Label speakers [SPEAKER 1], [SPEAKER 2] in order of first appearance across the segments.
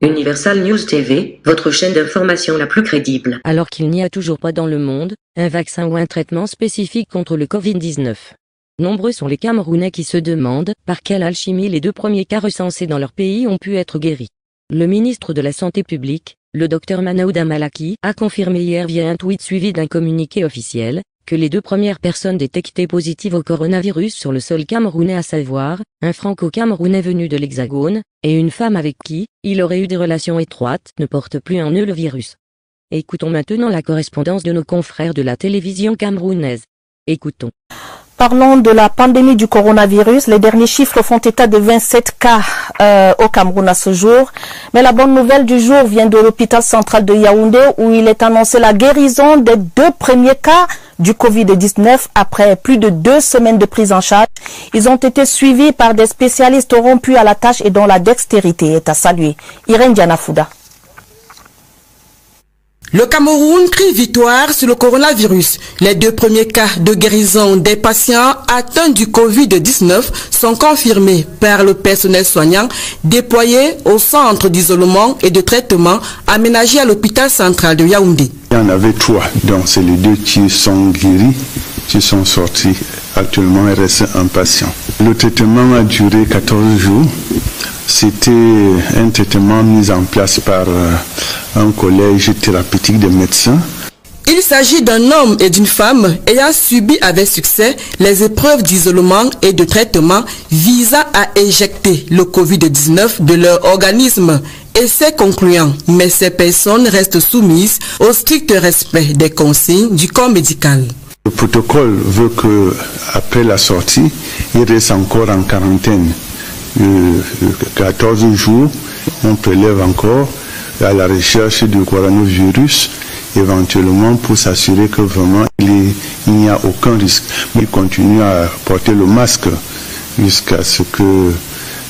[SPEAKER 1] Universal News TV, votre chaîne d'information la plus crédible.
[SPEAKER 2] Alors qu'il n'y a toujours pas dans le monde un vaccin ou un traitement spécifique contre le Covid-19. Nombreux sont les Camerounais qui se demandent par quelle alchimie les 2 premiers cas recensés dans leur pays ont pu être guéris. Le ministre de la Santé publique, le Dr Manaouda Malaki, a confirmé hier via un tweet suivi d'un communiqué officiel que les 2 premières personnes détectées positives au coronavirus sur le sol camerounais, à savoir un franco-camerounais venu de l'Hexagone et une femme avec qui il aurait eu des relations étroites, ne portent plus en eux le virus. Écoutons maintenant la correspondance de nos confrères de la télévision camerounaise. Écoutons.
[SPEAKER 3] Parlons de la pandémie du coronavirus. Les derniers chiffres font état de 27 cas au Cameroun à ce jour. Mais la bonne nouvelle du jour vient de l'hôpital central de Yaoundé, où il est annoncé la guérison des 2 premiers cas du Covid-19 après plus de 2 semaines de prise en charge. Ils ont été suivis par des spécialistes rompus à la tâche et dont la dextérité est à saluer. Irène Dianafouda.
[SPEAKER 4] Le Cameroun crie victoire sur le coronavirus. Les 2 premiers cas de guérison des patients atteints du Covid-19 sont confirmés par le personnel soignant déployé au centre d'isolement et de traitement aménagé à l'hôpital central de Yaoundé.
[SPEAKER 5] Il y en avait 3, donc c'est les 2 qui sont guéris, qui sont sortis. Actuellement, il reste un patient. Le traitement a duré 14 jours. C'était un traitement mis en place par un collège thérapeutique de médecins.
[SPEAKER 4] Il s'agit d'un homme et d'une femme ayant subi avec succès les épreuves d'isolement et de traitement visant à éjecter le Covid-19 de leur organisme. Et c'est concluant, mais ces personnes restent soumises au strict respect des consignes du corps médical.
[SPEAKER 5] Le protocole veut qu'après la sortie, il reste encore en quarantaine. 14 jours, on prélève encore à la recherche du coronavirus, éventuellement pour s'assurer que vraiment il n'y a aucun risque. Mais il continue à porter le masque jusqu'à ce que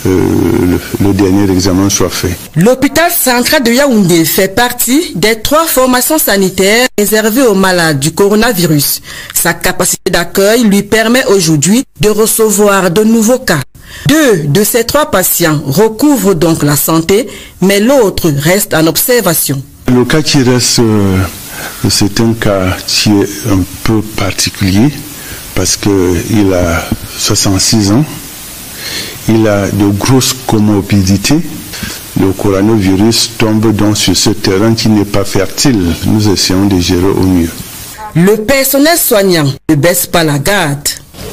[SPEAKER 5] le dernier examen soit fait.
[SPEAKER 4] L'hôpital central de Yaoundé fait partie des 3 formations sanitaires réservées aux malades du coronavirus. Sa capacité d'accueil lui permet aujourd'hui de recevoir de nouveaux cas. 2 de ces 3 patients recouvrent donc la santé, mais l'autre reste en observation.
[SPEAKER 5] Le cas qui reste, c'est un cas qui est un peu particulier parce qu'il a 66 ans. Il a de grosses comorbidités. Le coronavirus tombe donc sur ce terrain qui n'est pas fertile. Nous essayons de gérer au mieux.
[SPEAKER 4] Le personnel soignant ne baisse pas la garde.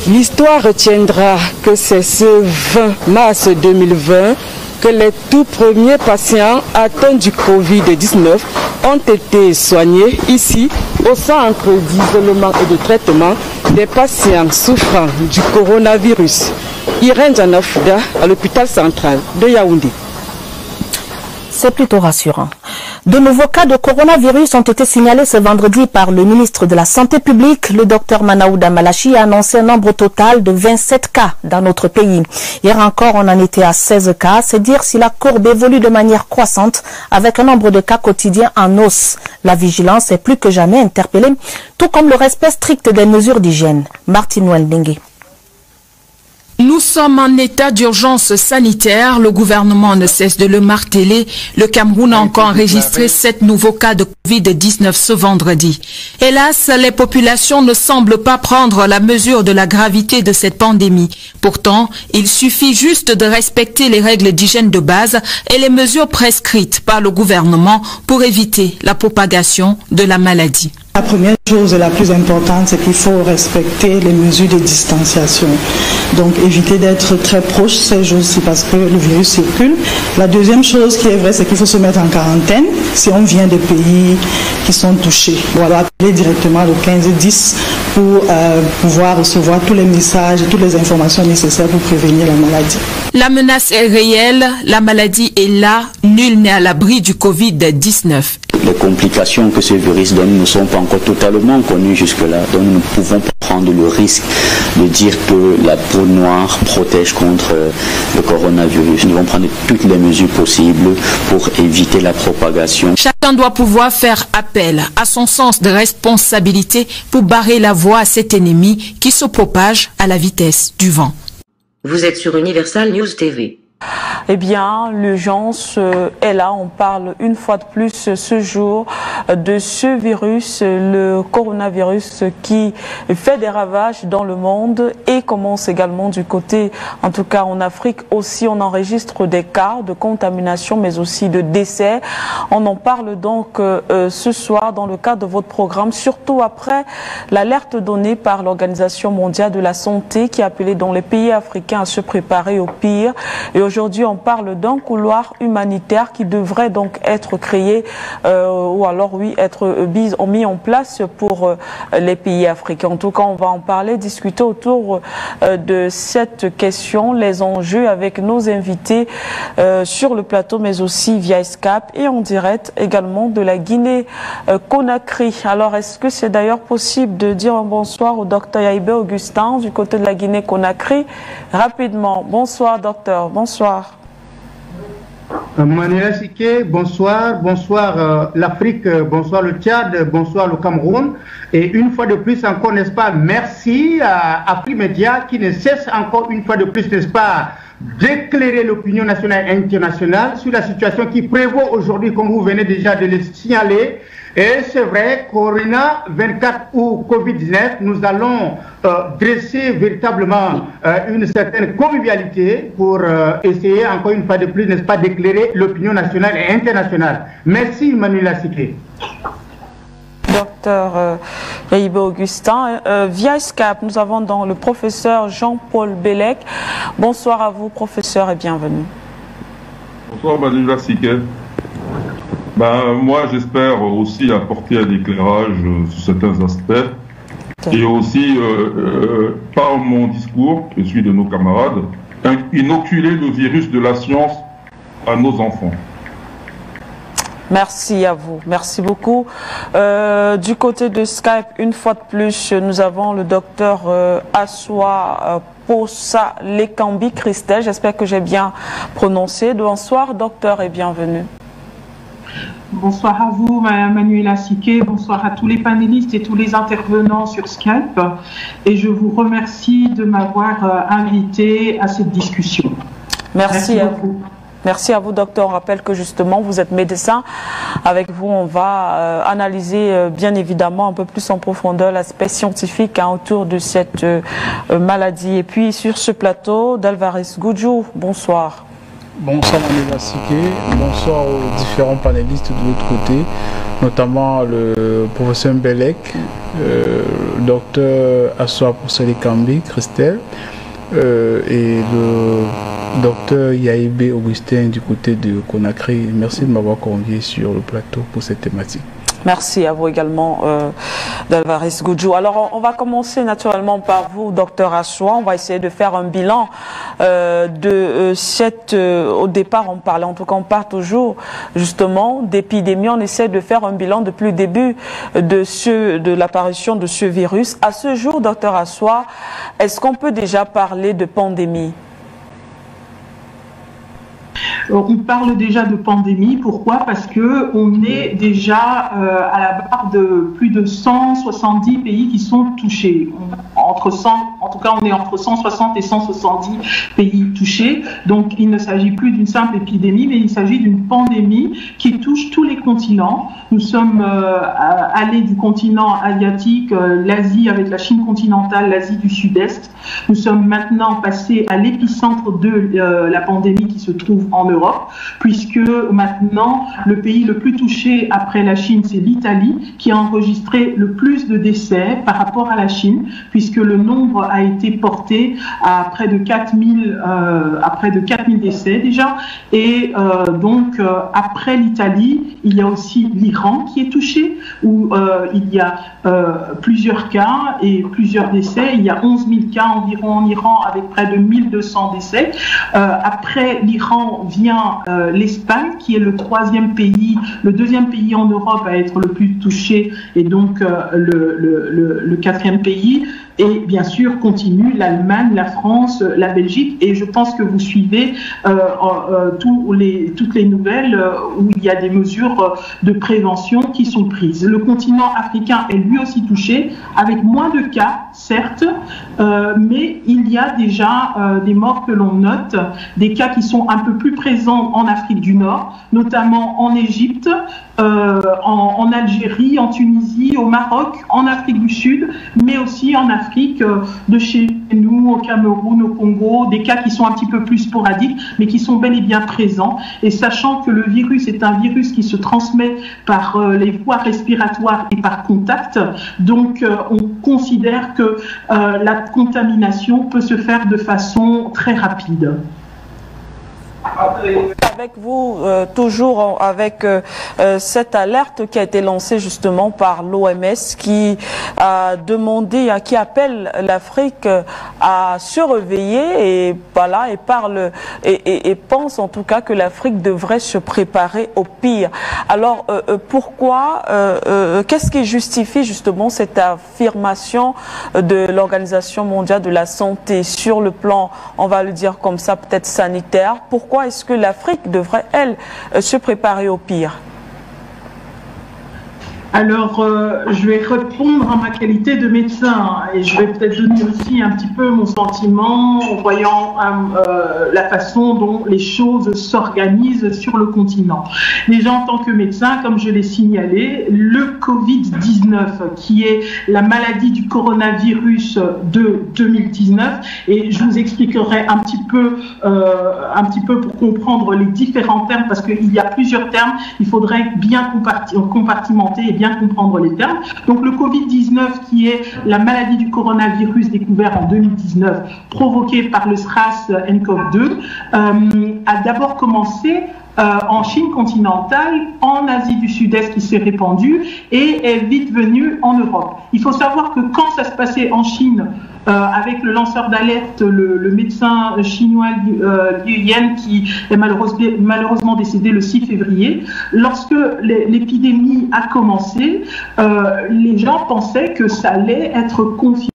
[SPEAKER 6] L'histoire retiendra que c'est ce 20 mars 2020 que les tout premiers patients atteints du Covid-19 ont été soignés ici au centre d'isolement et de traitement des patients souffrant du coronavirus. Irène Dianafouda à l'hôpital central de Yaoundé.
[SPEAKER 3] C'est plutôt rassurant. De nouveaux cas de coronavirus ont été signalés ce vendredi par le ministre de la Santé publique. Le Dr Manaouda Malaki a annoncé un nombre total de 27 cas dans notre pays. Hier encore, on en était à 16 cas. C'est dire si la courbe évolue de manière croissante avec un nombre de cas quotidiens en hausse. La vigilance est plus que jamais interpellée, tout comme le respect strict des mesures d'hygiène. Martine Wendengue.
[SPEAKER 7] Nous sommes en état d'urgence sanitaire. Le gouvernement ne cesse de le marteler. Le Cameroun a encore enregistré 7 nouveaux cas de Covid-19 ce vendredi. Hélas, les populations ne semblent pas prendre la mesure de la gravité de cette pandémie. Pourtant, il suffit juste de respecter les règles d'hygiène de base et les mesures prescrites par le gouvernement pour éviter la propagation de la maladie.
[SPEAKER 8] La première chose la plus importante, c'est qu'il faut respecter les mesures de distanciation. Donc éviter d'être très proche ces jours-ci parce que le virus circule. La deuxième chose qui est vraie, c'est qu'il faut se mettre en quarantaine si on vient des pays qui sont touchés. Voilà, appeler directement le 1510 pour pouvoir recevoir tous les messages et toutes les informations nécessaires pour prévenir la maladie.
[SPEAKER 7] La menace est réelle, la maladie est là, nul n'est à l'abri du Covid-19.
[SPEAKER 9] Les complications que ce virus donne ne sont pas encore totalement connues jusque-là, donc nous ne pouvons pas prendre prendre le risque de dire que la peau noire protège contre le coronavirus. Nous devons prendre toutes les mesures possibles pour éviter la propagation.
[SPEAKER 7] Chacun doit pouvoir faire appel à son sens de responsabilité pour barrer la voie à cet ennemi qui se propage à la vitesse du vent.
[SPEAKER 1] Vous êtes sur Universal News TV.
[SPEAKER 10] Eh bien, l'urgence est là. On parle une fois de plus ce jour de ce virus, le coronavirus qui fait des ravages dans le monde et commence également du côté, en tout cas en Afrique aussi, on enregistre des cas de contamination mais aussi de décès. On en parle donc ce soir dans le cadre de votre programme, surtout après l'alerte donnée par l'Organisation mondiale de la santé qui a appelé dans les pays africains à se préparer au pire. Et aujourd'hui, on parle d'un couloir humanitaire qui devrait donc être créé ou alors être mis en place pour les pays africains. En tout cas, on va en parler, discuter autour de cette question, les enjeux avec nos invités sur le plateau, mais aussi via Skype et en direct également de la Guinée-Conakry. Alors, est-ce que c'est d'ailleurs possible de dire un bonsoir au docteur Yaïbe Augustin du côté de la Guinée-Conakry? Rapidement. Bonsoir, docteur. Bonsoir.
[SPEAKER 11] Manuela Siké, bonsoir, bonsoir l'Afrique, bonsoir le Tchad, bonsoir le Cameroun. Et une fois de plus encore, n'est-ce pas, merci à Afrique Média qui ne cesse encore une fois de plus, n'est-ce pas, d'éclairer l'opinion nationale et internationale sur la situation qui prévaut aujourd'hui, comme vous venez déjà de le signaler. Et c'est vrai, Corona 24 ou Covid-19, nous allons dresser véritablement une certaine convivialité pour essayer encore une fois de plus, n'est-ce pas, d'éclairer l'opinion nationale et internationale. Merci Manuela Siké.
[SPEAKER 10] Docteur Yaïbe Augustin, via Skype, nous avons dans le professeur Jean-Paul Bellec. Bonsoir à vous, professeur, et bienvenue.
[SPEAKER 12] Bonsoir Manuela Siké. Moi, j'espère aussi apporter un éclairage sur certains aspects et aussi, par mon discours, et celui de nos camarades, inoculer le virus de la science à nos enfants.
[SPEAKER 10] Merci à vous, merci beaucoup. Du côté de Skype, une fois de plus, nous avons le docteur Assoua Posa Lekambi Christelle, j'espère que j'ai bien prononcé. Bonsoir docteur et bienvenue.
[SPEAKER 13] Bonsoir à vous, Manuela Siké, bonsoir à tous les panélistes et tous les intervenants sur Skype. Et je vous remercie de m'avoir invité à cette discussion.
[SPEAKER 10] Merci à vous. Merci à vous, docteur. On rappelle que justement, vous êtes médecin. Avec vous, on va analyser bien évidemment un peu plus en profondeur l'aspect scientifique autour de cette maladie. Et puis sur ce plateau, d'Alvarez Goudjou, bonsoir.
[SPEAKER 14] Bonsoir Manuela Siké, bonsoir aux différents panélistes de l'autre côté, notamment le professeur Bellec, le docteur Assoua Posa Lekambi Christelle et le docteur Yaïbe Augustin du côté de Conakry. Merci de m'avoir convié sur le plateau pour cette thématique.
[SPEAKER 10] Merci à vous également, d'Alvarez Goudjou. Alors, on va commencer naturellement par vous, docteur Assoua. On va essayer de faire un bilan de au départ, on parlait, en tout cas, on part toujours justement d'épidémie. On essaie de faire un bilan depuis le début de l'apparition de ce virus. À ce jour, docteur Assoua, est-ce qu'on peut déjà parler de pandémie?
[SPEAKER 13] On parle déjà de pandémie. Pourquoi? Parce que on est déjà à la barre de plus de 170 pays qui sont touchés. En tout cas, on est entre 160 et 170 pays touchés. Donc, il ne s'agit plus d'une simple épidémie, mais il s'agit d'une pandémie qui touche tous les continents. Nous sommes allés du continent asiatique, l'Asie avec la Chine continentale, l'Asie du Sud-Est. Nous sommes maintenant passés à l'épicentre de la pandémie qui se trouve en Europe, puisque maintenant le pays le plus touché après la Chine, c'est l'Italie, qui a enregistré le plus de décès par rapport à la Chine, puisque le nombre a été porté à près de 4000 décès déjà. Et donc après l'Italie, il y a aussi l'Iran qui est touché, où il y a plusieurs cas et plusieurs décès. Il y a 11 000 cas environ en Iran avec près de 1200 décès. Après l'Iran vient l'Espagne, qui est le deuxième pays en Europe à être le plus touché, et donc le quatrième pays. Et bien sûr, continue l'Allemagne, la France, la Belgique. Et je pense que vous suivez toutes les nouvelles où il y a des mesures de prévention qui sont prises. Le continent africain est lui aussi touché, avec moins de cas, certes, mais il y a déjà des morts que l'on note, des cas qui sont un peu plus présents en Afrique du Nord, notamment en Égypte, en Algérie, en Tunisie, au Maroc, en Afrique du Sud, mais aussi en Afrique de chez nous, au Cameroun, au Congo, des cas qui sont un petit peu plus sporadiques, mais qui sont bel et bien présents. Et sachant que le virus est un virus qui se transmet par les voies respiratoires et par contact, donc on considère que la contamination peut se faire de façon très rapide.
[SPEAKER 10] Avec vous, toujours avec cette alerte qui a été lancée justement par l'OMS qui a demandé, qui appelle l'Afrique à se réveiller et voilà, et parle et pense en tout cas que l'Afrique devrait se préparer au pire. Alors pourquoi, qu'est-ce qui justifie justement cette affirmation de l'Organisation mondiale de la santé sur le plan, on va le dire comme ça, peut-être sanitaire? Pourquoi est-ce que l'Afrique devrait, elle, se préparer au pire?
[SPEAKER 13] Alors, je vais répondre en ma qualité de médecin et je vais peut-être donner aussi un petit peu mon sentiment en voyant la façon dont les choses s'organisent sur le continent. Déjà, en tant que médecin, comme je l'ai signalé, le Covid-19, qui est la maladie du coronavirus de 2019, et je vous expliquerai un petit peu pour comprendre les différents termes, parce qu'il y a plusieurs termes, il faudrait bien compartimenter et bien comprendre les termes. Donc le Covid-19, qui est la maladie du coronavirus découvert en 2019, provoquée par le SRAS-nCoV-2, a d'abord commencé en Chine continentale, en Asie du Sud-Est qui s'est répandue et est vite venue en Europe. Il faut savoir que quand ça se passait en Chine, avec le lanceur d'alerte, le médecin chinois Liu Yan, qui est malheureusement décédé le 6 février, lorsque l'épidémie a commencé, les gens pensaient que ça allait être confiné,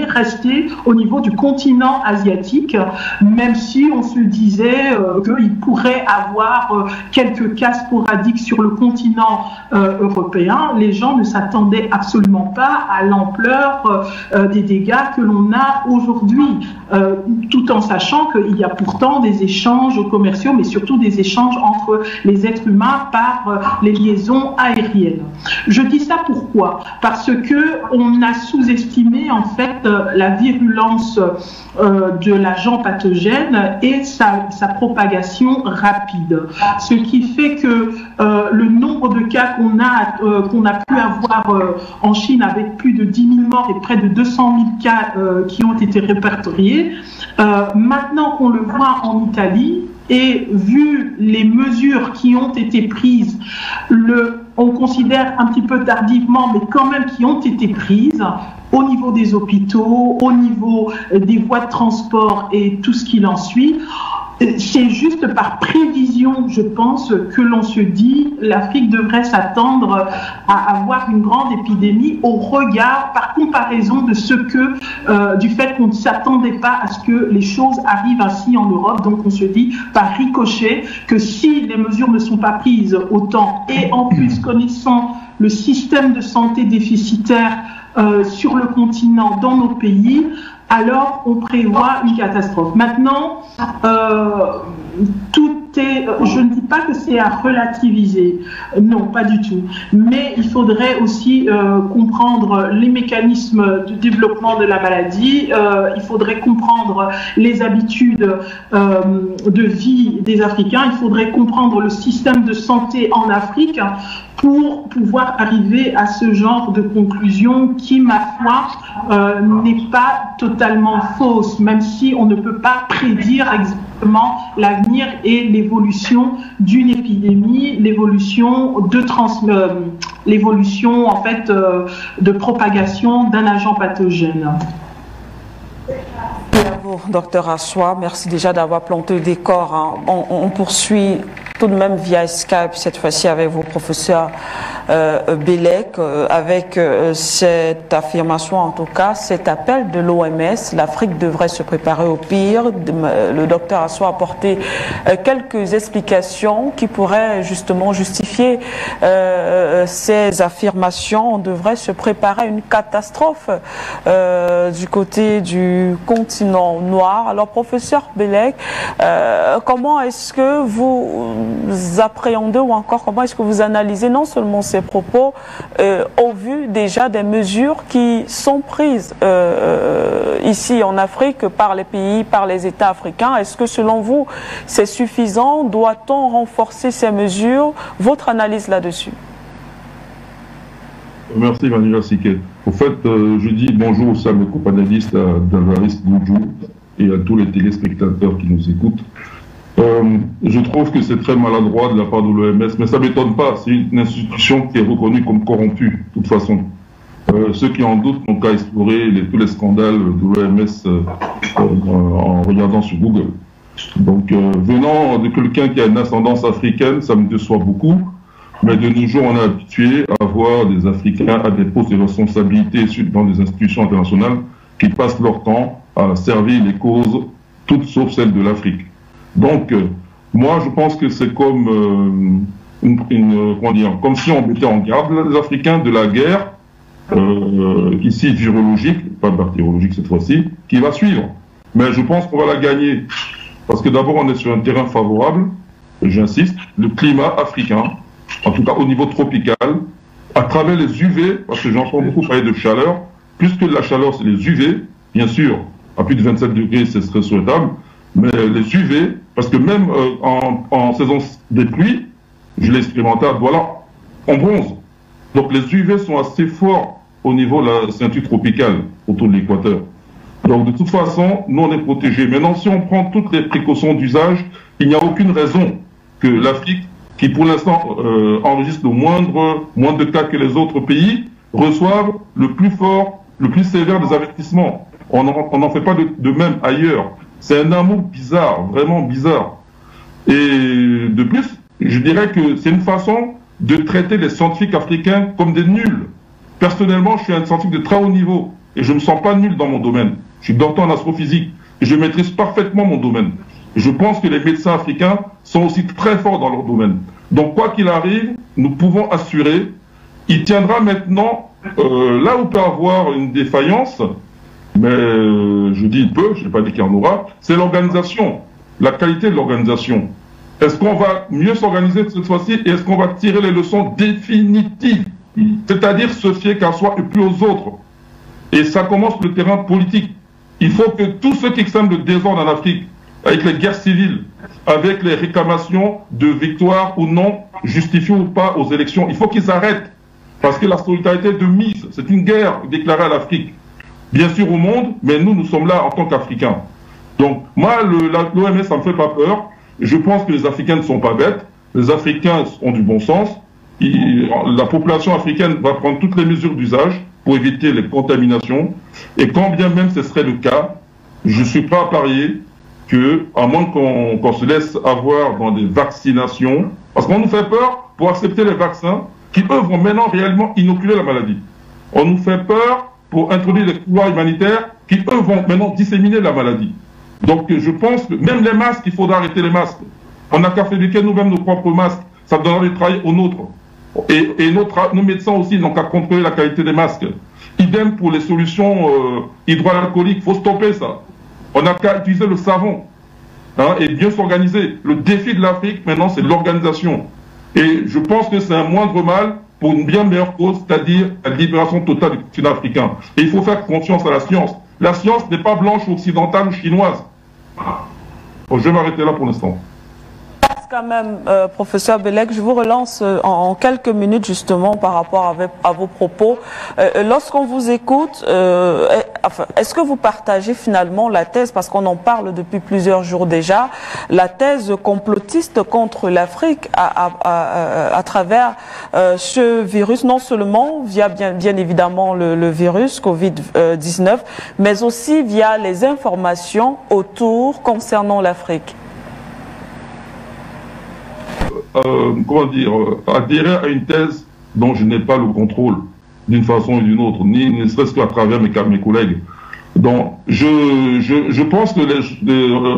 [SPEAKER 13] rester au niveau du continent asiatique, même si on se disait qu'il pourrait avoir quelques cas sporadiques sur le continent européen. Les gens ne s'attendaient absolument pas à l'ampleur des dégâts que l'on a aujourd'hui, tout en sachant qu'il y a pourtant des échanges commerciaux, mais surtout des échanges entre les êtres humains par les liaisons aériennes. Je dis ça pourquoi? Parce que on a sous-estimé en fait la virulence de l'agent pathogène et sa propagation rapide. Ce qui fait que le nombre de cas qu'on a pu avoir en Chine, avec plus de 10 000 morts et près de 200 000 cas qui ont été répertoriés, maintenant qu'on le voit en Italie, et vu les mesures qui ont été prises, on considère un petit peu tardivement, mais quand même qui ont été prises au niveau des hôpitaux, au niveau des voies de transport et tout ce qui en suit. C'est juste par prévision, je pense, que l'on se dit l'Afrique devrait s'attendre à avoir une grande épidémie au regard, par comparaison de ce que, du fait qu'on ne s'attendait pas à ce que les choses arrivent ainsi en Europe. Donc on se dit par ricochet que si les mesures ne sont pas prises au temps et en plus connaissant le système de santé déficitaire sur le continent, dans nos pays, alors on prévoit une catastrophe. Maintenant, tout est, je ne dis pas que c'est à relativiser, non, pas du tout, mais il faudrait aussi comprendre les mécanismes de développement de la maladie, il faudrait comprendre les habitudes de vie des Africains, il faudrait comprendre le système de santé en Afrique pour pouvoir arriver à ce genre de conclusion qui, ma foi, n'est pas totalement fausse, même si on ne peut pas prédire exactement l'avenir et l'évolution d'une épidémie, l'évolution en fait de propagation d'un agent pathogène.
[SPEAKER 10] Bravo, docteur Assoua, merci déjà d'avoir planté le décor. On poursuit tout de même via Skype, cette fois-ci avec vous, professeur Bélec, avec cette affirmation, en tout cas, cet appel de l'OMS, l'Afrique devrait se préparer au pire. Le docteur Assouar a apporté quelques explications qui pourraient justement justifier ces affirmations. On devrait se préparer à une catastrophe du côté du continent noir. Alors, professeur Bélec, comment est-ce que vous appréhendez ou encore comment est-ce que vous analysez non seulement ces propos au vu déjà des mesures qui sont prises ici en Afrique par les pays, par les États africains? Est-ce que selon vous c'est suffisant? Doit-on renforcer ces mesures? Votre analyse là-dessus?
[SPEAKER 12] Merci Manuela Siké. Au fait, je dis bonjour aussi à mes co-panélistes, à Davaris Boudjou et à tous les téléspectateurs qui nous écoutent. Je trouve que c'est très maladroit de la part de l'OMS, mais ça ne m'étonne pas. C'est une institution qui est reconnue comme corrompue, de toute façon. Ceux qui en doutent n'ont qu'à explorer tous les scandales de l'OMS en regardant sur Google. Donc, venant de quelqu'un qui a une ascendance africaine, ça me déçoit beaucoup. Mais de nos jours, on est habitué à voir des Africains à des postes de responsabilité dans des institutions internationales qui passent leur temps à servir les causes, toutes sauf celles de l'Afrique. Donc, moi, je pense que c'est comme comme si on mettait en garde les Africains de la guerre, ici virologique, pas bactériologique cette fois-ci, qui va suivre. Mais je pense qu'on va la gagner. Parce que d'abord, on est sur un terrain favorable, j'insiste, le climat africain, en tout cas au niveau tropical, à travers les UV, parce que j'entends beaucoup parler de chaleur, plus que de la chaleur, c'est les UV, bien sûr, à plus de 27 degrés, ce serait souhaitable, mais les UV, parce que même en saison des pluies, je l'ai expérimenté à Douala, on bronze. Donc les UV sont assez forts au niveau de la ceinture tropicale, autour de l'équateur. Donc de toute façon, nous on est protégés. Maintenant, si on prend toutes les précautions d'usage, il n'y a aucune raison que l'Afrique, qui pour l'instant enregistre moins de cas que les autres pays, reçoive le plus fort, le plus sévère des avertissements. On n'en fait pas de même ailleurs. C'est un amour bizarre, vraiment bizarre. Et de plus, je dirais que c'est une façon de traiter les scientifiques africains comme des nuls. Personnellement, je suis un scientifique de très haut niveau et je ne me sens pas nul dans mon domaine. Je suis docteur en astrophysique et je maîtrise parfaitement mon domaine. Et je pense que les médecins africains sont aussi très forts dans leur domaine. Donc, quoi qu'il arrive, nous pouvons assurer, il tiendra maintenant, là où peut avoir une défaillance, mais je dis il peut, je n'ai pas dit qu'il y en aura, c'est l'organisation, la qualité de l'organisation. Est-ce qu'on va mieux s'organiser cette fois-ci et est-ce qu'on va tirer les leçons définitives, c'est-à-dire se fier qu'à soi et plus aux autres? Et ça commence le terrain politique. Il faut que tous ceux qui sèment le désordre en Afrique, avec les guerres civiles, avec les réclamations de victoire ou non, justifiées ou pas aux élections, il faut qu'ils arrêtent. Parce que la solidarité de mise, c'est une guerre déclarée à l'Afrique. Bien sûr au monde, mais nous sommes là en tant qu'Africains. Donc, moi, l'OMS, ça ne me fait pas peur. Je pense que les Africains ne sont pas bêtes. Les Africains ont du bon sens. La population africaine va prendre toutes les mesures d'usage pour éviter les contaminations. Et quand bien même ce serait le cas, je suis prêt à parier que, à moins qu'on se laisse avoir dans des vaccinations, parce qu'on nous fait peur pour accepter les vaccins qui, eux, vont maintenant réellement inoculer la maladie. On nous fait peur pour introduire des couloirs humanitaires qui, eux, vont maintenant disséminer la maladie. Donc, je pense que même les masques, il faudra arrêter les masques. On n'a qu'à fabriquer nous-mêmes nos propres masques. Ça donnera du travail aux nôtres. Et nos médecins aussi n'ont qu'à contrôler la qualité des masques. Idem pour les solutions hydroalcooliques. Il faut stopper ça. On n'a qu'à utiliser le savon et bien s'organiser. Le défi de l'Afrique, maintenant, c'est l'organisation. Et je pense que c'est un moindre mal pour une bien meilleure cause, c'est-à-dire la libération totale du continent africain. Et il faut faire confiance à la science. La science n'est pas blanche, occidentale ou chinoise. Bon, je vais m'arrêter là pour l'instant.
[SPEAKER 10] Quand même, professeur Bélec, je vous relance en quelques minutes justement par rapport à vos propos. Lorsqu'on vous écoute, est-ce que vous partagez finalement la thèse, parce qu'on en parle depuis plusieurs jours déjà, la thèse complotiste contre l'Afrique à travers ce virus, non seulement via bien évidemment le virus Covid-19, mais aussi via les informations autour concernant l'Afrique?
[SPEAKER 12] Comment dire, adhérer à une thèse dont je n'ai pas le contrôle d'une façon ou d'une autre, ni ne serait-ce qu'à travers mes collègues. Donc, je pense que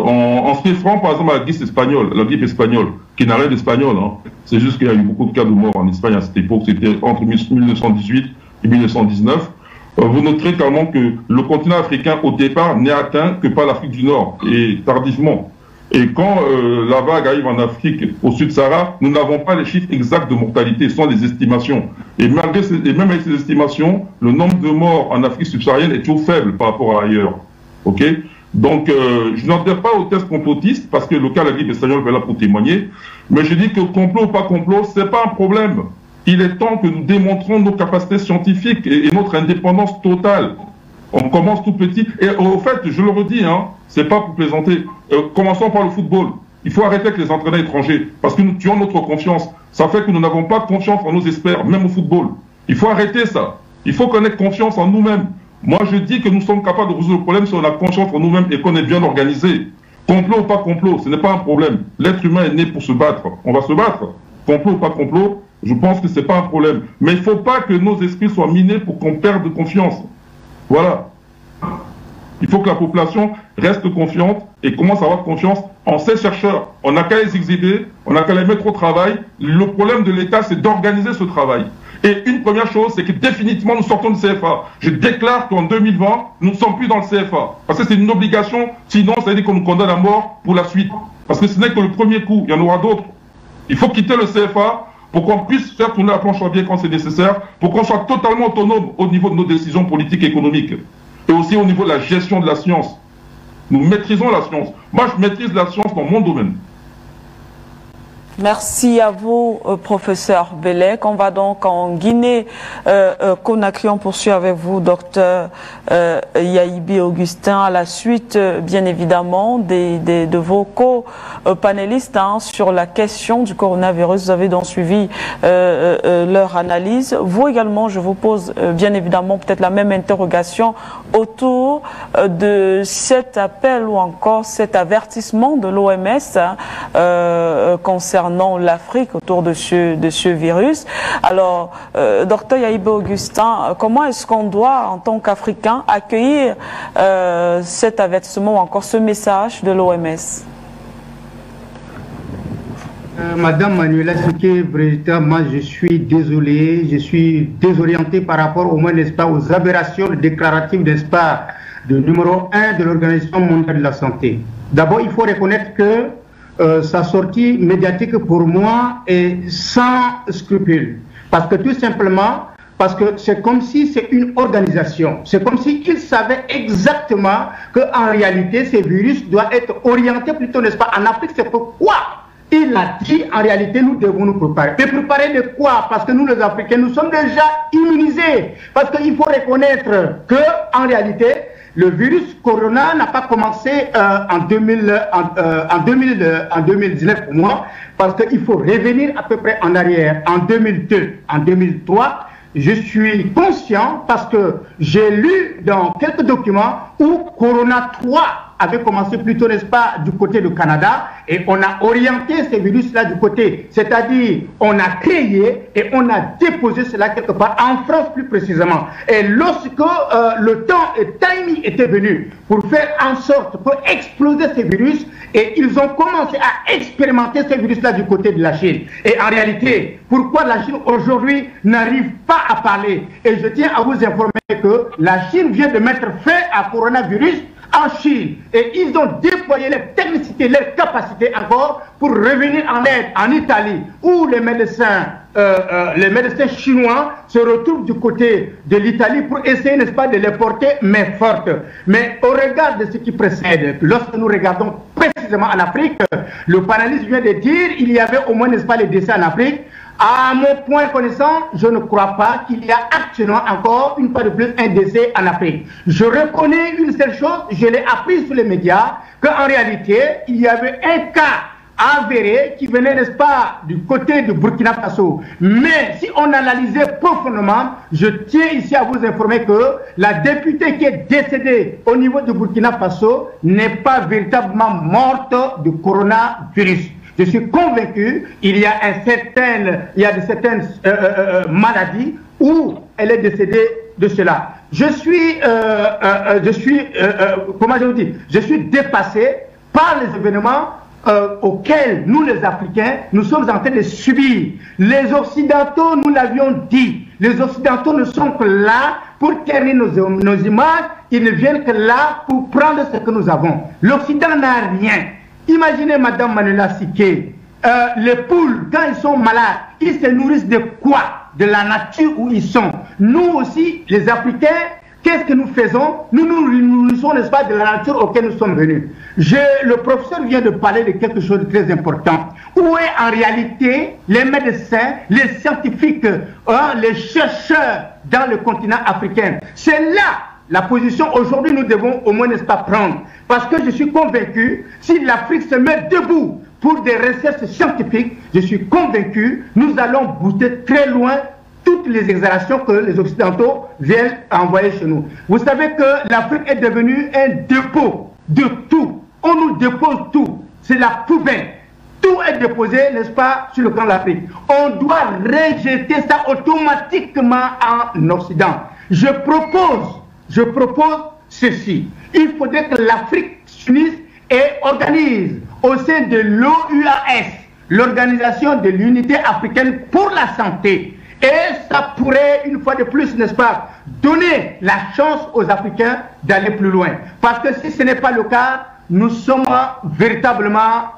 [SPEAKER 12] en se référant par exemple à la grippe espagnole, qui n'a rien d'espagnol, hein, c'est juste qu'il y a eu beaucoup de cas de mort en Espagne à cette époque, c'était entre 1918 et 1919. Vous noterez clairement que le continent africain, au départ, n'est atteint que par l'Afrique du Nord, et tardivement. Et quand la vague arrive en Afrique, au Sud-Sahara, nous n'avons pas les chiffres exacts de mortalité, ce sont des estimations. Et même avec ces estimations, le nombre de morts en Afrique subsaharienne est toujours faible par rapport à ailleurs. Ok? Donc, je n'adhère pas au test complotiste, parce que le cas de la grippe espagnole est là pour témoigner, mais je dis que complot ou pas complot, c'est pas un problème. Il est temps que nous démontrons nos capacités scientifiques et notre indépendance totale. On commence tout petit. Et au fait, je le redis, hein, c'est pas pour plaisanter. Commençons par le football. Il faut arrêter avec les entraîneurs étrangers, parce que nous tuons notre confiance. Ça fait que nous n'avons pas confiance en nos experts, même au football. Il faut arrêter ça. Il faut qu'on ait confiance en nous-mêmes. Moi, je dis que nous sommes capables de résoudre le problème si on a confiance en nous-mêmes et qu'on est bien organisé. Complot ou pas complot, ce n'est pas un problème. L'être humain est né pour se battre. On va se battre. Complot ou pas complot, je pense que ce n'est pas un problème. Mais il ne faut pas que nos esprits soient minés pour qu'on perde confiance. Voilà. Il faut que la population reste confiante et commence à avoir confiance en ces chercheurs. On n'a qu'à les exhiber, on n'a qu'à les mettre au travail. Le problème de l'État, c'est d'organiser ce travail. Et une première chose, c'est que définitivement, nous sortons du CFA. Je déclare qu'en 2020, nous ne sommes plus dans le CFA. Parce que c'est une obligation, sinon ça veut dire qu'on nous condamne à mort pour la suite. Parce que ce n'est que le premier coup, il y en aura d'autres. Il faut quitter le CFA pour qu'on puisse faire tourner la planche à billets quand c'est nécessaire, pour qu'on soit totalement autonome au niveau de nos décisions politiques et économiques. Et aussi au niveau de la gestion de la science. Nous maîtrisons la science. Moi, je maîtrise la science dans mon domaine.
[SPEAKER 10] Merci à vous, professeur Bellec. On va donc en Guinée-Conakry. On poursuit avec vous, docteur Yahibi Augustin, à la suite, bien évidemment, de vos co-panélistes sur la question du coronavirus. Vous avez donc suivi leur analyse. Vous également, je vous pose bien évidemment peut-être la même interrogation autour de cet appel ou encore cet avertissement de l'OMS concernant l'Afrique autour de ce virus. Alors, docteur Yahibi Augustin, comment est-ce qu'on doit, en tant qu'Africain, accueillir cet avertissement ou encore ce message de l'OMS?
[SPEAKER 11] Madame Manuela Siké, véritablement, je suis désolé, je suis désorienté par rapport au moins, n'est-ce pas, aux aberrations déclaratives, n'est-ce pas, de numéro 1 de l'Organisation mondiale de la santé. D'abord, il faut reconnaître que sa sortie médiatique pour moi est sans scrupule. Parce que tout simplement, parce que c'est comme si c'est une organisation. C'est comme s'il savait exactement qu'en réalité, ces virus doivent être orientés plutôt, n'est-ce pas, en Afrique. C'est pourquoi il a dit, en réalité, nous devons nous préparer. Mais préparer de quoi? Parce que nous, les Africains, nous sommes déjà immunisés. Parce qu'il faut reconnaître qu'en réalité, le virus Corona n'a pas commencé en 2019 pour moi, parce qu'il faut revenir à peu près en arrière, en 2002, en 2003. Je suis conscient parce que j'ai lu dans quelques documents où Corona 3 avait commencé plutôt, n'est-ce pas, du côté du Canada, et on a orienté ces virus-là du côté, c'est-à-dire on a créé et on a déposé cela quelque part, en France plus précisément. Et lorsque le temps et timing était venu pour faire en sorte, pour exploser ces virus, et ils ont commencé à expérimenter ces virus-là du côté de la Chine. Et en réalité, pourquoi la Chine aujourd'hui n'arrive pas à parler? Et je tiens à vous informer que la Chine vient de mettre fin à coronavirus en Chine, et ils ont déployé leur technicité, leur capacité encore pour revenir en aide en Italie, où les médecins chinois se retrouvent du côté de l'Italie pour essayer, n'est-ce pas, de les porter main forte. Mais au regard de ce qui précède, lorsque nous regardons précisément en Afrique, le panéliste vient de dire il y avait au moins, n'est-ce pas, les décès en Afrique. À mon point connaissant, je ne crois pas qu'il y a actuellement encore, une fois de plus, un décès en Afrique. Je reconnais une seule chose, je l'ai appris sur les médias, qu'en réalité, il y avait un cas avéré qui venait, n'est-ce pas, du côté de Burkina Faso. Mais si on analysait profondément, je tiens ici à vous informer que la députée qui est décédée au niveau de Burkina Faso n'est pas véritablement morte du coronavirus. Je suis convaincu qu'il y a de certaines maladies où elle est décédée de cela. Je suis dépassé par les événements auxquels nous, les Africains, nous sommes en train de subir. Les Occidentaux, nous l'avions dit, les Occidentaux ne sont que là pour ternir nos images, ils ne viennent que là pour prendre ce que nous avons. L'Occident n'a rien. Imaginez Madame Manuela Siké, les poules, quand ils sont malades, ils se nourrissent de quoi? De la nature où ils sont. Nous aussi, les Africains, qu'est-ce que nous faisons? Nous nous nourrissons, n'est-ce pas, de la nature auquel nous sommes venus. Le professeur vient de parler de quelque chose de très important. Où est en réalité les médecins, les scientifiques, les chercheurs dans le continent africain? C'est là la position aujourd'hui nous devons au moins, n'est-ce pas, prendre. Parce que je suis convaincu, si l'Afrique se met debout pour des recherches scientifiques, je suis convaincu, nous allons booster très loin toutes les exhalations que les Occidentaux viennent envoyer chez nous. Vous savez que l'Afrique est devenue un dépôt de tout. On nous dépose tout. C'est la poubelle. Tout est déposé, n'est-ce pas, sur le camp de l'Afrique. On doit rejeter ça automatiquement en Occident. Je propose ceci. Il faudrait que l'Afrique s'unisse et organise au sein de l'OUAS, l'Organisation de l'Unité africaine pour la santé. Et ça pourrait, une fois de plus, n'est-ce pas, donner la chance aux Africains d'aller plus loin. Parce que si ce n'est pas le cas, nous sommes véritablement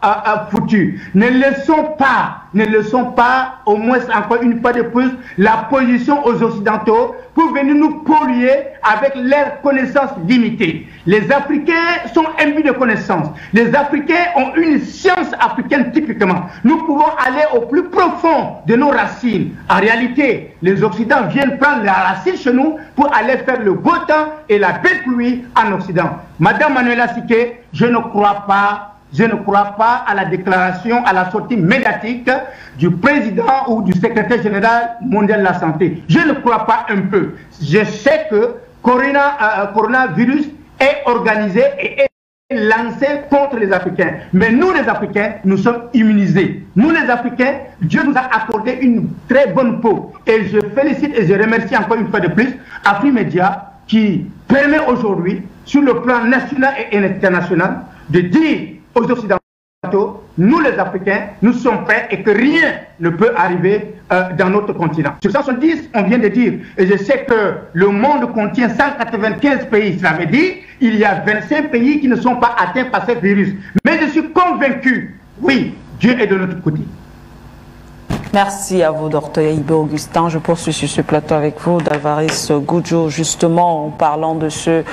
[SPEAKER 11] foutus. Ne laissons pas, au moins encore une fois de plus, la position aux Occidentaux pour venir nous polluer avec leurs connaissances limitées. Les Africains sont imbus de connaissances. Les Africains ont une science africaine typiquement. Nous pouvons aller au plus profond de nos racines. En réalité, les Occidentaux viennent prendre la racine chez nous pour aller faire le beau temps et la belle pluie en Occident. Madame Manuela Siké, je ne crois pas à la déclaration, à la sortie médiatique du président ou du secrétaire général mondial de la santé. Je ne crois pas un peu. Je sais que coronavirus est organisé et est lancé contre les Africains. Mais nous, les Africains, nous sommes immunisés. Nous, les Africains, Dieu nous a accordé une très bonne peau. Et je félicite et je remercie encore une fois de plus Afrimédia qui permet aujourd'hui, sur le plan national et international, de dire aux Occidentaux, nous les Africains, nous sommes prêts et que rien ne peut arriver dans notre continent. Sur 170, on vient de dire, et je sais que le monde contient 195 pays, cela veut dire il y a 25 pays qui ne sont pas atteints par ce virus. Mais je suis convaincu, oui, Dieu est de notre côté.
[SPEAKER 10] Merci à vous, Dr Yaïbé Augustin. Je poursuis sur ce plateau avec vous, Dalvaris Goudjo, justement en parlant de ce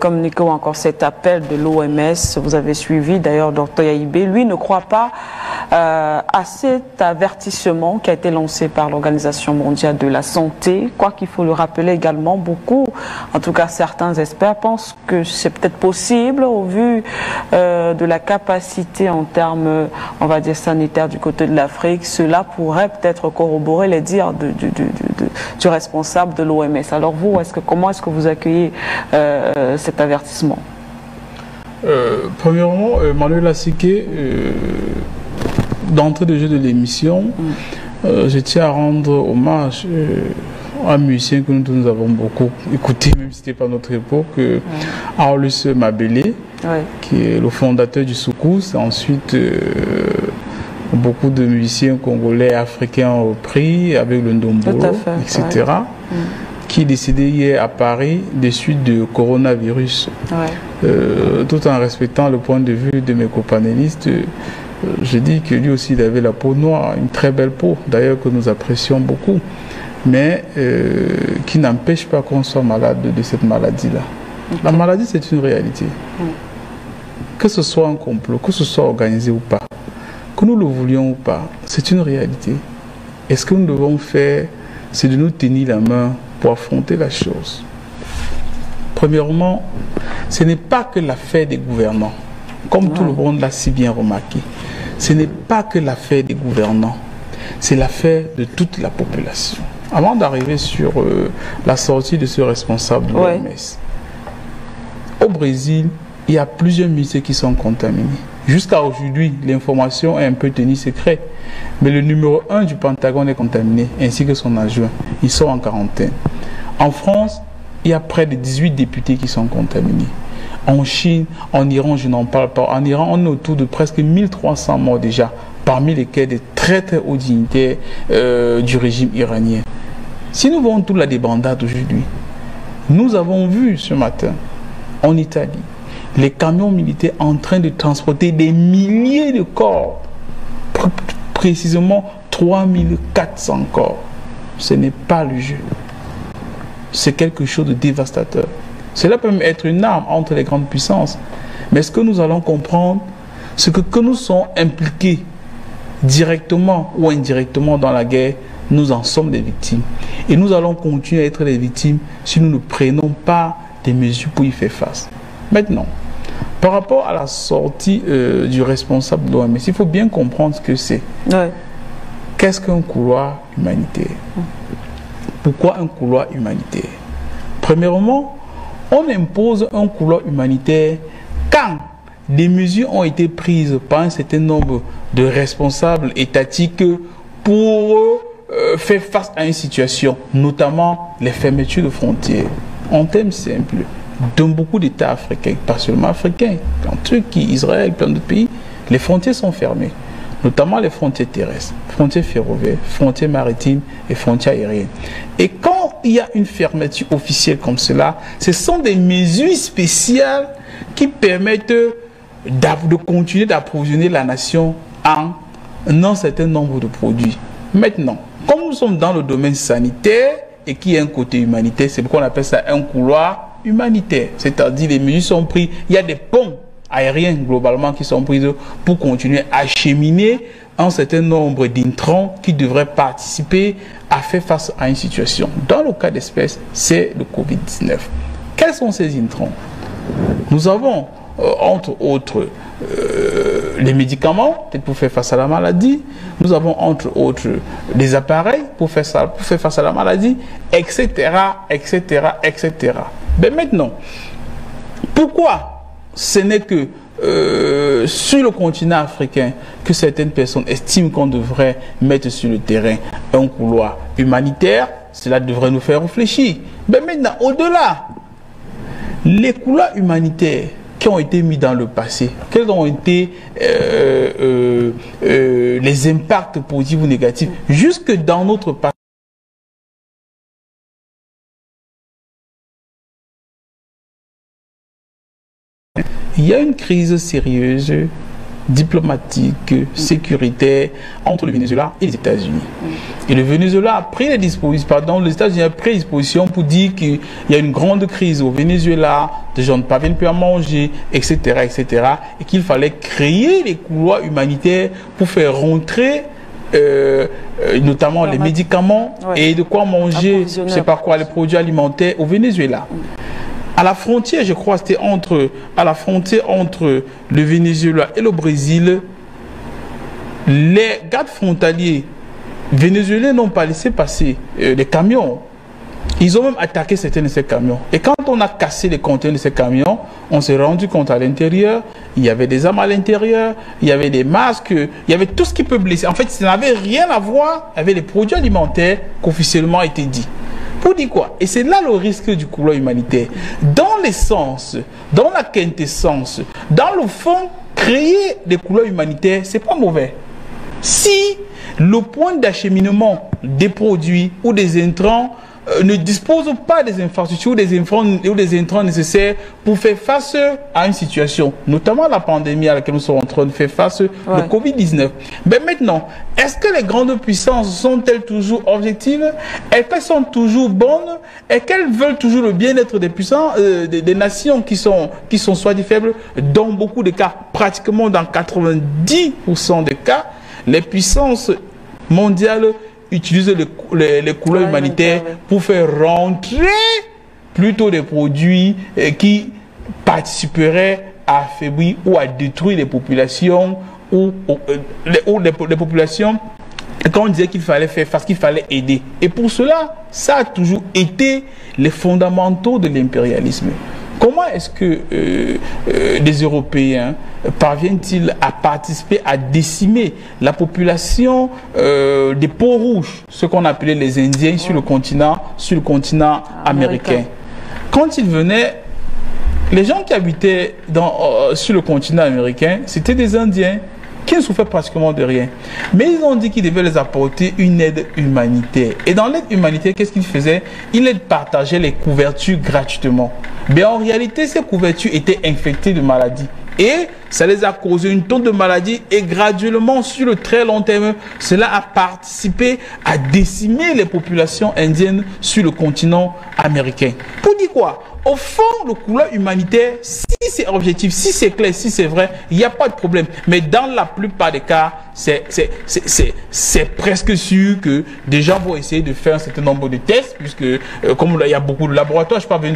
[SPEAKER 10] communiqué ou encore cet appel de l'OMS. Vous avez suivi d'ailleurs Dr Yaïbé. Lui ne croit pas à cet avertissement qui a été lancé par l'Organisation mondiale de la santé. Quoi qu'il faut le rappeler également, beaucoup, en tout cas certains experts, pensent que c'est peut-être possible au vu de la capacité en termes, on va dire, sanitaires du côté de l'Afrique. Cela pourrait peut-être corroborer les dires du responsable de l'OMS. Alors vous, comment est-ce que vous accueillez cet avertissement?
[SPEAKER 14] Premièrement, Manuela Siké, d'entrée de jeu de l'émission, je tiens à rendre hommage à un musicien que nous avons beaucoup écouté, même si ce n'était pas notre époque, Aulus Mabélé, qui est le fondateur du Soukous. Ensuite, beaucoup de musiciens congolais, africains ont repris avec le Ndombolo, etc. Qui est décédé hier à Paris des suites du coronavirus. Tout en respectant le point de vue de mes copanélistes, je dis que lui aussi il avait la peau noire, une très belle peau, d'ailleurs que nous apprécions beaucoup, mais qui n'empêche pas qu'on soit malade de cette maladie-là. La maladie, c'est une réalité. Que ce soit un complot, que ce soit organisé ou pas, que nous le voulions ou pas, c'est une réalité. Et ce que nous devons faire, c'est de nous tenir la main pour affronter la chose. Premièrement, ce n'est pas que l'affaire des gouvernants, comme tout le monde l'a si bien remarqué. Ce n'est pas que l'affaire des gouvernants, c'est l'affaire de toute la population. Avant d'arriver sur la sortie de ce responsable de l'OMS, au Brésil, il y a plusieurs musées qui sont contaminés. Jusqu'à aujourd'hui, l'information est un peu tenue secrète. Mais le numéro 1 du Pentagone est contaminé, ainsi que son adjoint. Ils sont en quarantaine. En France, il y a près de 18 députés qui sont contaminés. En Chine, en Iran, je n'en parle pas. En Iran, on est autour de presque 1300 morts déjà, parmi lesquels des très très hauts dignitaires du régime iranien. Si nous voyons toute la débandade aujourd'hui, nous avons vu ce matin, en Italie, les camions militaires en train de transporter des milliers de corps, précisément 3400 corps. Ce n'est pas le jeu. C'est quelque chose de dévastateur. Cela peut même être une arme entre les grandes puissances. Mais ce que nous allons comprendre, c'est que nous sommes impliqués directement ou indirectement dans la guerre, nous en sommes des victimes. Et nous allons continuer à être des victimes si nous ne prenons pas des mesures pour y faire face. Maintenant, par rapport à la sortie du responsable de l'OMS, il faut bien comprendre ce que c'est. Ouais. Qu'est-ce qu'un couloir humanitaire? Pourquoi un couloir humanitaire? Premièrement, on impose un couloir humanitaire quand des mesures ont été prises par un certain nombre de responsables étatiques pour faire face à une situation, notamment les fermetures de frontières. En termes simples, dans beaucoup d'États africains, pas seulement africains, en Turquie, Israël, plein d'autres pays, les frontières sont fermées, notamment les frontières terrestres, frontières ferroviaires, frontières maritimes et frontières aériennes. Et quand il y a une fermeture officielle comme cela, ce sont des mesures spéciales qui permettent de continuer d'approvisionner la nation en un certain nombre de produits. Maintenant, comme nous sommes dans le domaine sanitaire et qu'il y a un côté humanitaire, c'est pourquoi on appelle ça un couloir humanitaire. C'est-à-dire les mesures sont prises, il y a des ponts aériens globalement qui sont prises pour continuer à acheminer un certain nombre d'intrants qui devraient participer à faire face à une situation. Dans le cas d'espèce, c'est le Covid-19. Quels sont ces intrants? Nous avons, entre autres, les médicaments, peut-être pour faire face à la maladie. Nous avons, entre autres, des appareils pour faire face à la maladie, etc., etc., etc. Mais maintenant, pourquoi ce n'est que sur le continent africain que certaines personnes estiment qu'on devrait mettre sur le terrain un couloir humanitaire? Cela devrait nous faire réfléchir. Mais maintenant, au-delà, les couloirs humanitaires qui ont été mis dans le passé, quels ont été les impacts positifs ou négatifs, jusque dans notre passé? Il y a une crise sérieuse, diplomatique, sécuritaire entre le Venezuela et les États-Unis. Et le Venezuela a pris les dispositions, les États-Unis ont pris les dispositions pour dire qu'il y a une grande crise au Venezuela, des gens ne parviennent plus à manger, etc., etc. Et qu'il fallait créer les couloirs humanitaires pour faire rentrer notamment les médicaments et de quoi manger, je ne sais pas quoi, les produits alimentaires au Venezuela. À la frontière, je crois, c'était à la frontière entre le Venezuela et le Brésil, les gardes frontaliers vénézuéliens n'ont pas laissé passer les camions. Ils ont même attaqué certains de ces camions. Et quand on a cassé les conteneurs de ces camions, on s'est rendu compte à l'intérieur, il y avait des armes à l'intérieur, il y avait des masques, il y avait tout ce qui peut blesser. En fait, ça n'avait rien à voir avec les produits alimentaires qu'officiellement été dit. Pour dire quoi? Et c'est là le risque du couloir humanitaire. Dans l'essence, dans la quintessence, dans le fond, créer des couloirs humanitaires, c'est pas mauvais. Si le point d'acheminement des produits ou des intrants ne dispose pas des infrastructures ou des intrants nécessaires pour faire face à une situation, notamment la pandémie à laquelle nous sommes en train de faire face, le Covid-19. Mais maintenant, est-ce que les grandes puissances sont-elles toujours objectives? Est-ce qu'elles sont toujours bonnes? Est-ce qu'elles veulent toujours le bien-être des puissants, des nations qui sont soit faibles? Dans beaucoup de cas, pratiquement dans 90% des cas, les puissances mondiales utilisent les couloirs humanitaires pour faire rentrer plutôt des produits qui participeraient à affaiblir ou à détruire les populations ou les populations quand on disait qu'il fallait faire face, qu'il fallait aider. Et pour cela, ça a toujours été les fondamentaux de l'impérialisme. Comment est-ce que les Européens parviennent-ils à participer, à décimer la population des peaux rouges, ce qu'on appelait les Indiens sur le continent américain? Quand ils venaient, les gens qui habitaient sur le continent américain, c'était des Indiens qui ne souffraient pratiquement de rien. Mais ils ont dit qu'ils devaient les apporter une aide humanitaire. Et dans l'aide humanitaire, qu'est-ce qu'ils faisaient? Ils partageaient les couvertures gratuitement. Mais en réalité, ces couvertures étaient infectées de maladies. Et ça les a causé une tonne de maladies. Et graduellement, sur le très long terme, cela a participé à décimer les populations indiennes sur le continent américain. Pour dire quoi? Au fond, le couloir humanitaire, si c'est objectif, si c'est clair, si c'est vrai, il n'y a pas de problème. Mais dans la plupart des cas, c'est presque sûr que des gens vont essayer de faire un certain nombre de tests, puisque comme il y a beaucoup de laboratoires, je n'ai pas besoin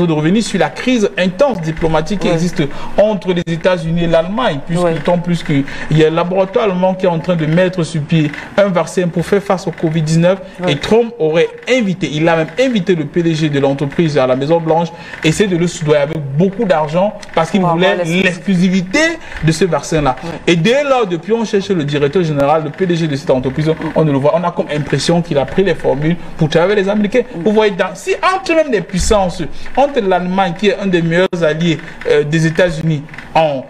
[SPEAKER 14] de revenir sur la crise intense diplomatique qui existe entre les États-Unis et l'Allemagne, puisque d'autant plus qu'il y a un laboratoire allemand qui est en train de mettre sur pied un vaccin pour faire face au Covid-19, et Trump aurait invité, il a même invité le PDG de l'entreprise à la Maison-Blanche, essayer de le soudoyer avec beaucoup d'argent parce qu'il voulait l'exclusivité de ce vaccin-là. Et dès lors, depuis, on cherche le directeur général, le PDG de cette entreprise, on ne le voit, on a comme impression qu'il a pris les formules pour travailler les Américains. Vous voyez, si entre même des puissances, entre l'Allemagne qui est un des meilleurs alliés des États-Unis en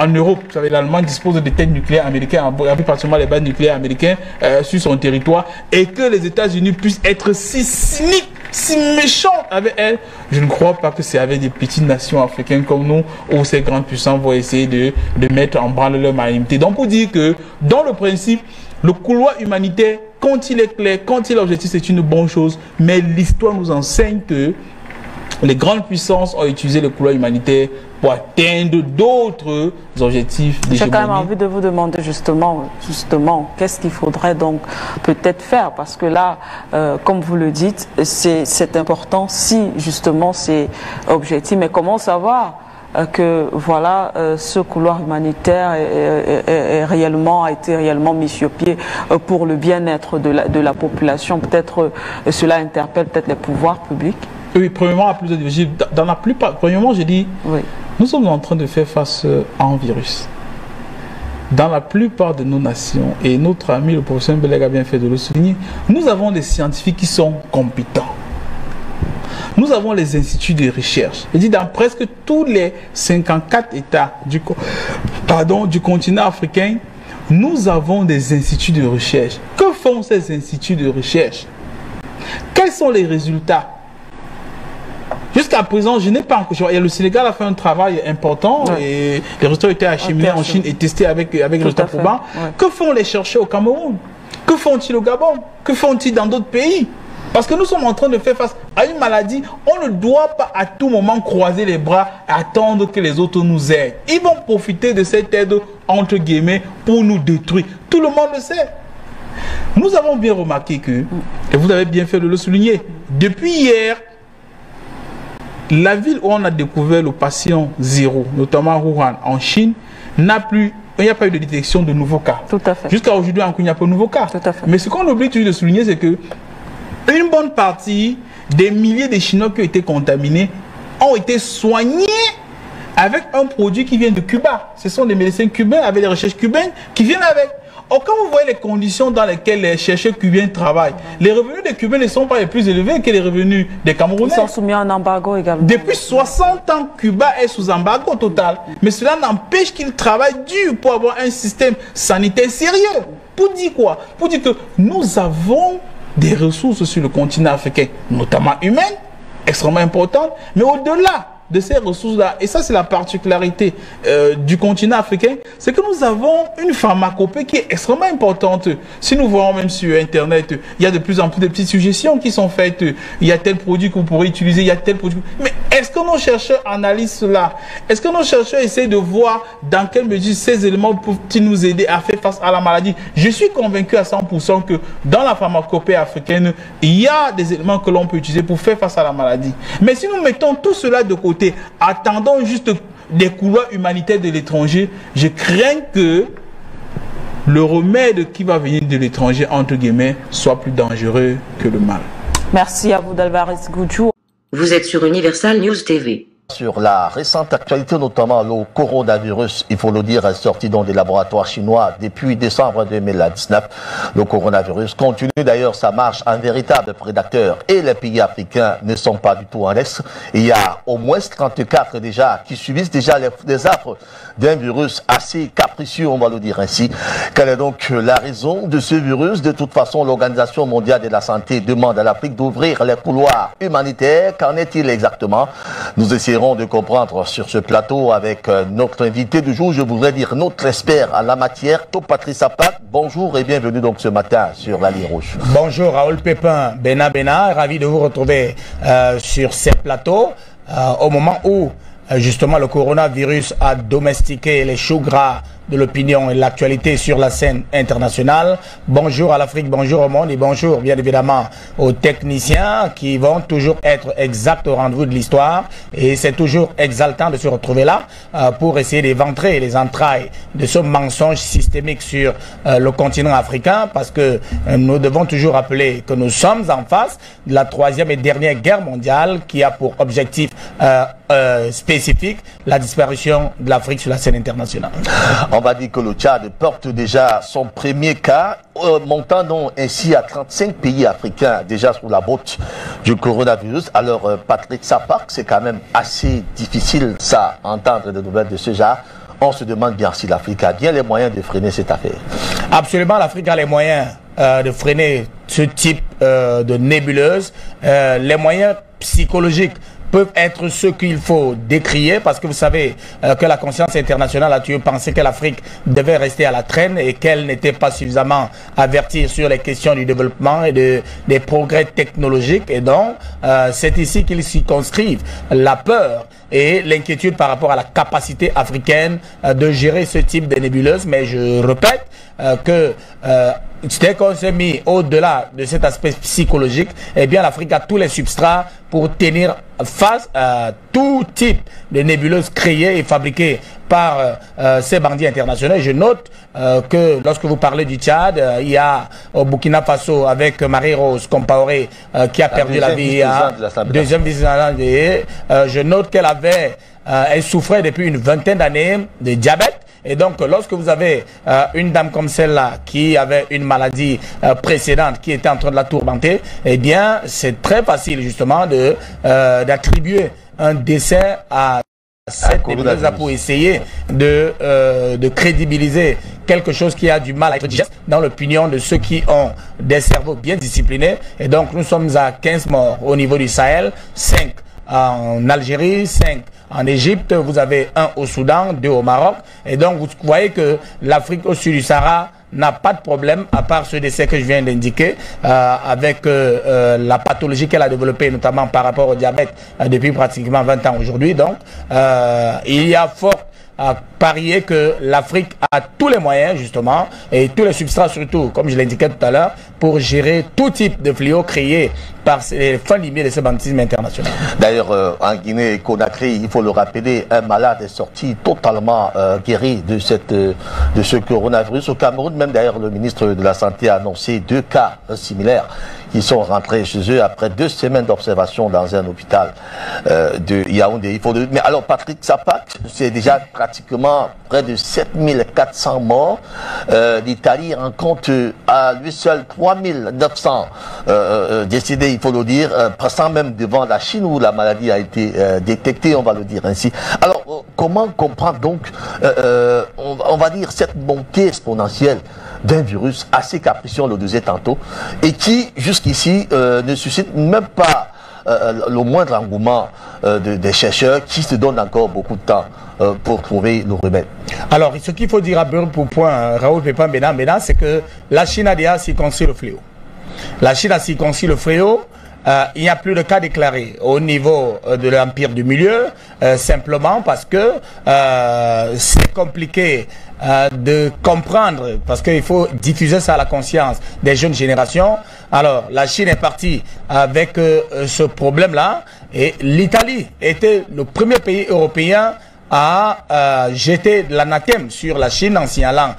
[SPEAKER 14] Europe, vous savez, l'Allemagne dispose de têtes nucléaires américaines, pratiquement les bases nucléaires américains sur son territoire, et que les États-Unis puissent être si cyniques, si méchants avec elle, je ne crois pas que c'est avec des petites nations africaines comme nous où ces grandes puissances vont essayer de mettre en branle leur magnanimité. Donc pour dire que dans le principe, le couloir humanitaire, quand il est clair, quand il est objectif, c'est une bonne chose, mais l'histoire nous enseigne que les grandes puissances ont utilisé le couloir humanitaire pour atteindre d'autres objectifs.
[SPEAKER 10] J'ai quand même envie de vous demander justement qu'est-ce qu'il faudrait donc peut-être faire, parce que là, comme vous le dites, c'est important si justement c'est objectif, mais comment savoir que voilà, ce couloir humanitaire a été réellement mis sur pied pour le bien-être de la population? Peut-être cela interpelle peut-être les pouvoirs publics.
[SPEAKER 14] Oui, premièrement, à plusieurs niveaux. Dans la plupart, premièrement, j'ai dit, nous sommes en train de faire face à un virus. Dans la plupart de nos nations, et notre ami le professeur Mbelek a bien fait de le souligner, nous avons des scientifiques qui sont compétents. Nous avons les instituts de recherche. Je dis, dans presque tous les 54 États du continent africain, nous avons des instituts de recherche. Que font ces instituts de recherche? Quels sont les résultats? Jusqu'à présent, je n'ai pas encore... Le Sénégal a fait un travail important et les résultats ont été acheminés en Chine et testés avec les résultats probants. Que font les chercheurs au Cameroun? Que font-ils au Gabon? Que font-ils dans d'autres pays? Parce que nous sommes en train de faire face à une maladie. On ne doit pas à tout moment croiser les bras et attendre que les autres nous aident. Ils vont profiter de cette aide, entre guillemets, pour nous détruire. Tout le monde le sait. Nous avons bien remarqué que, et vous avez bien fait de le souligner, depuis hier, la ville où on a découvert le patient zéro, notamment Wuhan en Chine, il n'y a pas eu de détection de nouveaux cas.
[SPEAKER 10] Tout à fait.
[SPEAKER 14] Jusqu'à aujourd'hui, il n'y a pas de nouveaux cas.
[SPEAKER 10] Tout à fait.
[SPEAKER 14] Mais ce qu'on oublie toujours de souligner, c'est que une bonne partie des milliers de Chinois qui ont été contaminés ont été soignés avec un produit qui vient de Cuba. Ce sont des médecins cubains avec des recherches cubaines qui viennent avec. Or, quand vous voyez les conditions dans lesquelles les chercheurs cubains travaillent, les revenus des Cubains ne sont pas les plus élevés que les revenus des Camerounais.
[SPEAKER 10] Ils sont soumis à un embargo également.
[SPEAKER 14] Depuis 60 ans, Cuba est sous embargo total. Mais cela n'empêche qu'ils travaillent dur pour avoir un système sanitaire sérieux. Pour dire quoi? Pour dire que nous avons des ressources sur le continent africain, notamment humaines, extrêmement importantes, mais au-delà de ces ressources-là, et ça c'est la particularité du continent africain, c'est que nous avons une pharmacopée qui est extrêmement importante. Si nous voyons même sur Internet, il y a de plus en plus de petites suggestions qui sont faites. Il y a tel produit que vous pourrez utiliser, il y a tel produit. Mais est-ce que nos chercheurs analysent cela? Est-ce que nos chercheurs essaient de voir dans quelle mesure ces éléments peuvent-ils nous aider à faire face à la maladie? Je suis convaincu à 100% que dans la pharmacopée africaine, il y a des éléments que l'on peut utiliser pour faire face à la maladie. Mais si nous mettons tout cela de côté, attendons juste des couloirs humanitaires de l'étranger, je crains que le remède qui va venir de l'étranger, entre guillemets, soit plus dangereux que le mal.
[SPEAKER 10] Merci à vous, Dalvaris Goudjou.
[SPEAKER 1] Vous êtes sur Universal News TV.
[SPEAKER 15] Sur la récente actualité, notamment le coronavirus, il faut le dire, est sorti dans des laboratoires chinois depuis décembre 2019. Le coronavirus continue d'ailleurs sa marche en véritable prédateur et les pays africains ne sont pas du tout en laisse. Il y a au moins 34 déjà qui subissent déjà les affres d'un virus assez capricieux, on va le dire ainsi. Quelle est donc la raison de ce virus? De toute façon, l'Organisation mondiale de la santé demande à l'Afrique d'ouvrir les couloirs humanitaires. Qu'en est-il exactement? Nous essayons de comprendre sur ce plateau avec notre invité du jour, je voudrais dire notre expert en la matière, Patrice Apak. Bonjour et bienvenue donc ce matin sur la Ligne Rouge.
[SPEAKER 16] Bonjour Raoul Pépin, Bena, ravi de vous retrouver sur ces plateaux au moment où justement le coronavirus a domestiqué les choux gras de l'opinion et de l'actualité sur la scène internationale. Bonjour à l'Afrique, bonjour au monde et bonjour bien évidemment aux techniciens qui vont toujours être exacts au rendez-vous de l'histoire. Et c'est toujours exaltant de se retrouver là pour essayer d'éventrer les entrailles de ce mensonge systémique sur le continent africain, parce que nous devons toujours rappeler que nous sommes en face de la troisième et dernière guerre mondiale qui a pour objectif spécifique la disparition de l'Afrique sur la scène internationale.
[SPEAKER 15] On va dire que le Tchad porte déjà son premier cas, montant donc ainsi à 35 pays africains déjà sous la botte du coronavirus. Alors Patrick Sapak, c'est quand même assez difficile ça, entendre des nouvelles de ce genre. On se demande bien si l'Afrique a bien les moyens de freiner cette affaire.
[SPEAKER 16] Absolument, l'Afrique a les moyens de freiner ce type de nébuleuse. Les moyens psychologiques peuvent être ceux qu'il faut décrier, parce que vous savez que la conscience internationale a toujours pensé que l'Afrique devait rester à la traîne et qu'elle n'était pas suffisamment avertie sur les questions du développement et des progrès technologiques. Et donc, c'est ici qu'ils circonscrivent la peur et l'inquiétude par rapport à la capacité africaine de gérer ce type de nébuleuse. Mais je répète que dès qu'on s'est mis au-delà de cet aspect psychologique, eh bien l'Afrique a tous les substrats pour tenir face à tout type de nébuleuses créées et fabriquées par ces bandits internationaux. Je note que lorsque vous parlez du Tchad, il y a au Burkina Faso avec Marie-Rose Compaoré qui a perdu la vie, deuxième vice-présidente. Je note qu'elle elle souffrait depuis une vingtaine d'années de diabète. Et donc, lorsque vous avez une dame comme celle-là qui avait une maladie précédente qui était en train de la tourmenter, eh bien, c'est très facile justement d'attribuer un décès à cette nébuleuse pour essayer de crédibiliser quelque chose qui a du mal à être digeste dans l'opinion de ceux qui ont des cerveaux bien disciplinés. Et donc, nous sommes à 15 morts au niveau du Sahel, 5 en Algérie, 5 en Égypte, vous avez 1 au Soudan, 2 au Maroc. Et donc, vous voyez que l'Afrique au sud du Sahara n'a pas de problème, à part ce décès que je viens d'indiquer, avec la pathologie qu'elle a développée, notamment par rapport au diabète, depuis pratiquement 20 ans aujourd'hui. Donc, il y a fort à parier que l'Afrique a tous les moyens, justement, et tous les substrats surtout, comme je l'indiquais tout à l'heure, pour gérer tout type de fléau créé par les fins limites de ce banditisme international.
[SPEAKER 15] D'ailleurs, en Guinée-Conakry, il faut le rappeler, un malade est sorti totalement guéri de ce coronavirus. Au Cameroun, même d'ailleurs, le ministre de la Santé a annoncé 2 cas similaires qui sont rentrés chez eux après 2 semaines d'observation dans un hôpital de Yaoundé. Mais alors, Patrick Sapak, c'est déjà pratiquement près de 7400 morts. L'Italie rencontre à lui seul 3900 décédés, il faut le dire, passant même devant la Chine où la maladie a été détectée, on va le dire ainsi. Alors, comment comprendre donc, on va dire, cette montée exponentielle d'un virus assez capricieux, on le disait tantôt, et qui, jusqu'ici, ne suscite même pas le moindre engouement des chercheurs qui se donnent encore beaucoup de temps pour trouver le remède. Alors,
[SPEAKER 16] ce qu'il faut dire à beurre pour point, Raoul Pépin Bena, c'est que la Chine a déjà circonscrit le fléau. La Chine a circonscrit le fléau. Il n'y a plus de cas déclarés au niveau de l'Empire du Milieu, simplement parce que c'est compliqué de comprendre, parce qu'il faut diffuser ça à la conscience des jeunes générations. Alors, la Chine est partie avec ce problème-là, et l'Italie était le premier pays européen à jeter l'anathème sur la Chine en signalant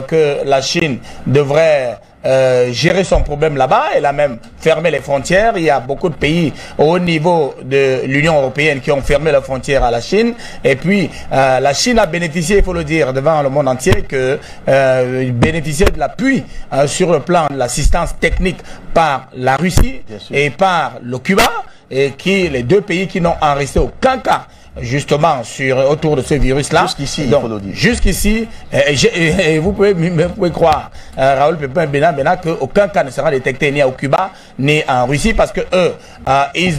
[SPEAKER 16] que la Chine devrait géré son problème là-bas. Elle a même fermé les frontières. Il y a beaucoup de pays au niveau de l'Union européenne qui ont fermé leurs frontières à la Chine. Et puis, la Chine a bénéficié, il faut le dire, devant le monde entier, que bénéficiait de l'appui sur le plan de l'assistance technique par la Russie et par le Cuba, et les deux pays qui n'ont enregistré aucun cas justement autour de ce virus-là.
[SPEAKER 15] Jusqu'ici, il faut le dire.
[SPEAKER 16] Jusqu'ici, et vous pouvez croire, Raoul Pépin Béna, qu'aucun cas ne sera détecté ni au Cuba, ni en Russie, parce que eux,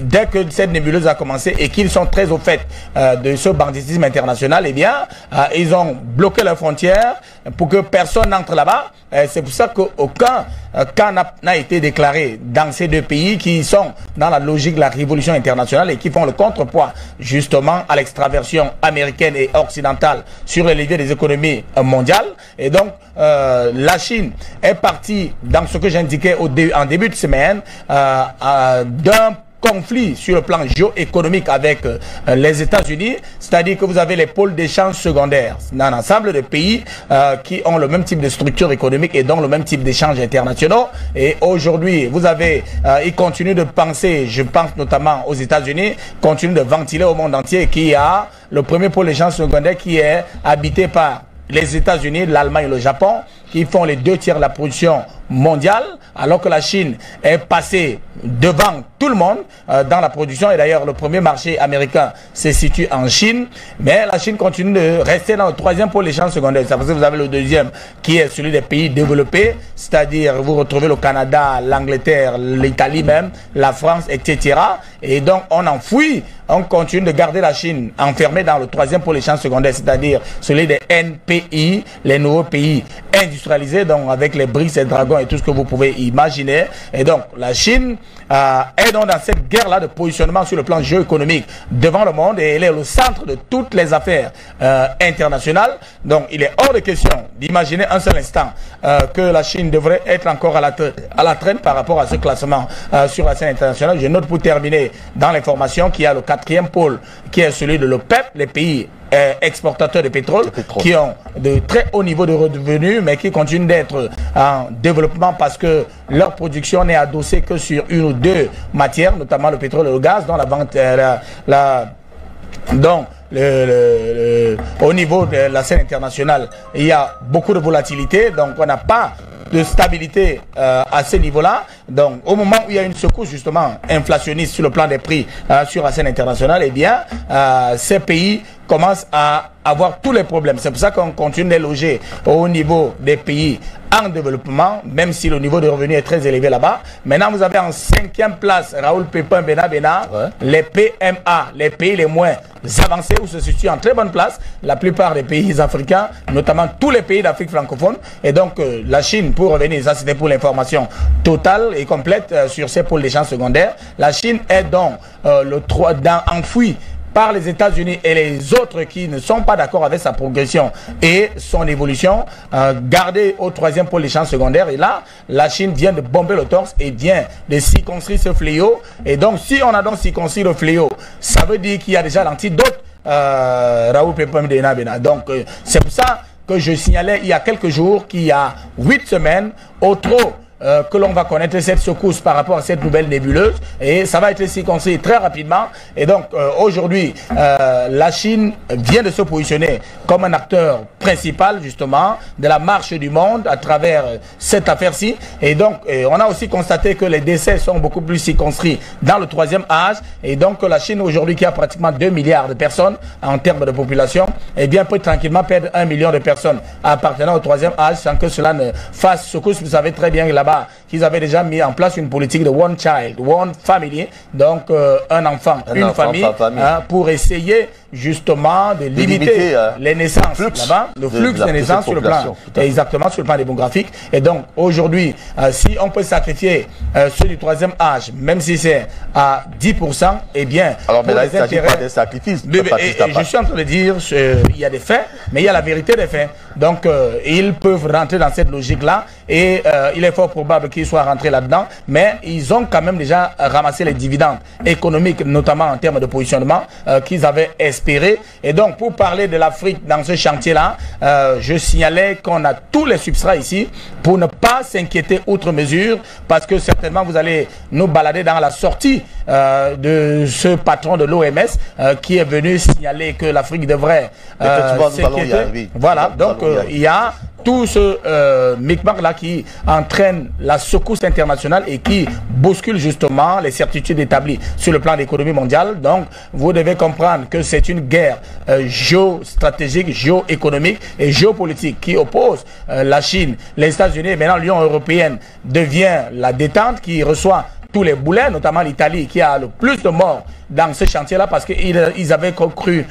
[SPEAKER 16] dès que cette nébuleuse a commencé et qu'ils sont très au fait de ce banditisme international, eh bien, ils ont bloqué leurs frontières pour que personne n'entre là-bas. C'est pour ça qu'aucun cas n'a été déclaré dans ces deux pays qui sont dans la logique de la révolution internationale et qui font le contrepoids, justement, à l'extraversion américaine et occidentale sur le levier des économies mondiales. Et donc, la Chine est partie dans ce que j'indiquais en début de semaine d'un conflit sur le plan géoéconomique avec les États-Unis, c'est-à-dire que vous avez les pôles d'échange secondaires, un ensemble de pays qui ont le même type de structure économique et donc le même type d'échanges internationaux. Et aujourd'hui, vous avez, ils continuent de penser, je pense notamment aux États-Unis, continuent de ventiler au monde entier qu'il y a le premier pôle d'échange secondaire qui est habité par les États-Unis, l'Allemagne et le Japon, qui font les 2 tiers de la production mondiale, alors que la Chine est passée devant tout le monde dans la production. Et d'ailleurs, le premier marché américain se situe en Chine. Mais la Chine continue de rester dans le 3e pôle d'échange secondaire. C'est parce que vous avez le 2e qui est celui des pays développés, c'est-à-dire vous retrouvez le Canada, l'Angleterre, l'Italie même, la France, etc. Et donc, on enfouit, on continue de garder la Chine enfermée dans le 3e pôle d'échange secondaire, c'est-à-dire celui des NPI, les nouveaux pays industrialisés, donc avec les BRICS et Dragons et tout ce que vous pouvez imaginer. Et donc, la Chine est donc dans cette guerre-là de positionnement sur le plan géoéconomique devant le monde, et elle est le centre de toutes les affaires internationales. Donc, il est hors de question d'imaginer un seul instant que la Chine devrait être encore à la traîne par rapport à ce classement sur la scène internationale. Je note pour terminer dans l'information qu'il y a le 4e pôle qui est celui de l'OPEP, les pays exportateurs de pétrole, qui ont de très hauts niveaux de revenus, mais qui continuent d'être en développement parce que leur production n'est adossée que sur 1 ou 2 matières, notamment le pétrole et le gaz, dont la vente, au niveau de la scène internationale, il y a beaucoup de volatilité, donc on n'a pas de stabilité à ce niveau-là. Donc, au moment où il y a une secousse justement inflationniste sur le plan des prix sur la scène internationale, eh bien, ces pays commencent à avoir tous les problèmes. C'est pour ça qu'on continue de loger au niveau des pays en développement, même si le niveau de revenu est très élevé là-bas. Maintenant, vous avez en 5e place, Raoul Pépin Béna, les PMA, les pays les moins avancés, où se situent en très bonne place la plupart des pays africains, notamment tous les pays d'Afrique francophone. Et donc, la Chine, pour revenir, ça c'était pour l'information totale et complète sur ces pôles d'échange secondaires. La Chine est donc enfouie par les États-Unis et les autres qui ne sont pas d'accord avec sa progression et son évolution, gardée au 3e pôle d'échange secondaire. Et là, la Chine vient de bomber le torse et vient de circonscrire ce fléau. Et donc, si on a donc circonscrit le fléau, ça veut dire qu'il y a déjà l'antidote, Raoul Pépin Béna. Donc, c'est pour ça que je signalais il y a quelques jours qu'il y a 8 semaines, au trop, que l'on va connaître cette secousse par rapport à cette nouvelle nébuleuse, et ça va être circonscrit très rapidement. Et donc aujourd'hui, la Chine vient de se positionner comme un acteur principal justement de la marche du monde à travers cette affaire-ci. Et donc on a aussi constaté que les décès sont beaucoup plus circonscrits dans le 3e âge, et donc la Chine aujourd'hui, qui a pratiquement 2 milliards de personnes en termes de population, eh bien peut tranquillement perdre 1 million de personnes appartenant au 3e âge sans que cela ne fasse secousse. Vous savez très bien que là-bas qu'ils avaient déjà mis en place une politique de one child, one family, donc un enfant, une famille, pour essayer justement de limiter les naissances là-bas, le flux des naissances sur le plan, exactement sur le plan démographique. Et donc aujourd'hui, si on peut sacrifier ceux du 3e âge, même si c'est à 10%, eh bien,
[SPEAKER 15] alors mais là, il ne s'agit pas des sacrifices.
[SPEAKER 16] Je suis en train de dire, il y a des faits, mais il y a la vérité des faits. Donc ils peuvent rentrer dans cette logique-là, et il est fort probable qu'ils qu'ils soient rentrés là-dedans, mais ils ont quand même déjà ramassé les dividendes économiques, notamment en termes de positionnement, qu'ils avaient espéré. Et donc, pour parler de l'Afrique dans ce chantier-là, je signalais qu'on a tous les substrats ici pour ne pas s'inquiéter outre mesure, parce que certainement vous allez nous balader dans la sortie de ce patron de l'OMS qui est venu signaler que l'Afrique devrait s'inquiéter. Voilà, donc il y a tout ce micmac-là qui entraîne la secousse internationale et qui bouscule justement les certitudes établies sur le plan de l'économie mondiale. Donc, vous devez comprendre que c'est une guerre géostratégique, géoéconomique et géopolitique qui oppose la Chine, les États-Unis et maintenant l'Union européenne devient la détente qui reçoit tous les boulets, notamment l'Italie qui a le plus de morts dans ce chantier-là parce qu'ils avaient cru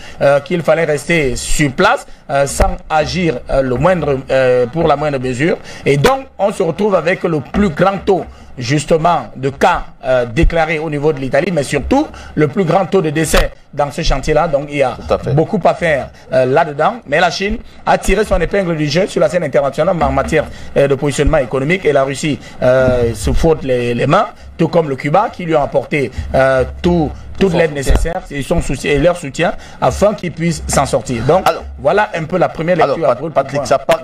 [SPEAKER 16] qu'il fallait rester sur place sans agir pour la moindre mesure. Et donc, on se retrouve avec le plus grand taux justement de cas déclarés au niveau de l'Italie, mais surtout le plus grand taux de décès dans ce chantier-là. Donc, il y a beaucoup à faire là-dedans. Mais la Chine a tiré son épingle du jeu sur la scène internationale en matière de positionnement économique et la Russie se frotte les mains, tout comme le Cuba qui lui a apporté toute l'aide nécessaire et leur soutien afin qu'ils puissent s'en sortir. Donc, voilà un peu la première lecture.
[SPEAKER 15] Patrick Sapar,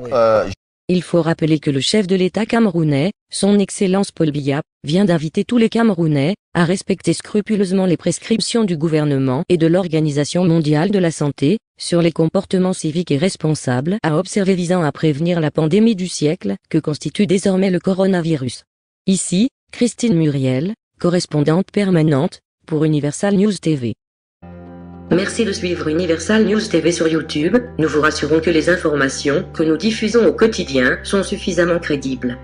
[SPEAKER 2] il faut rappeler que le chef de l'État camerounais, son Excellence Paul Biya, vient d'inviter tous les Camerounais à respecter scrupuleusement les prescriptions du gouvernement et de l'Organisation mondiale de la santé sur les comportements civiques et responsables à observer visant à prévenir la pandémie du siècle que constitue désormais le coronavirus. Ici, Christine Muriel, correspondante permanente pour Universal News TV.
[SPEAKER 1] Merci de suivre Universal News TV sur YouTube. Nous vous rassurons que les informations que nous diffusons au quotidien sont suffisamment crédibles.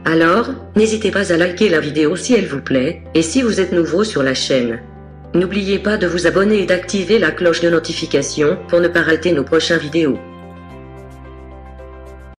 [SPEAKER 1] Alors, n'hésitez pas à liker la vidéo si elle vous plaît, et si vous êtes nouveau sur la chaîne. N'oubliez pas de vous abonner et d'activer la cloche de notification pour ne pas rater nos prochaines vidéos.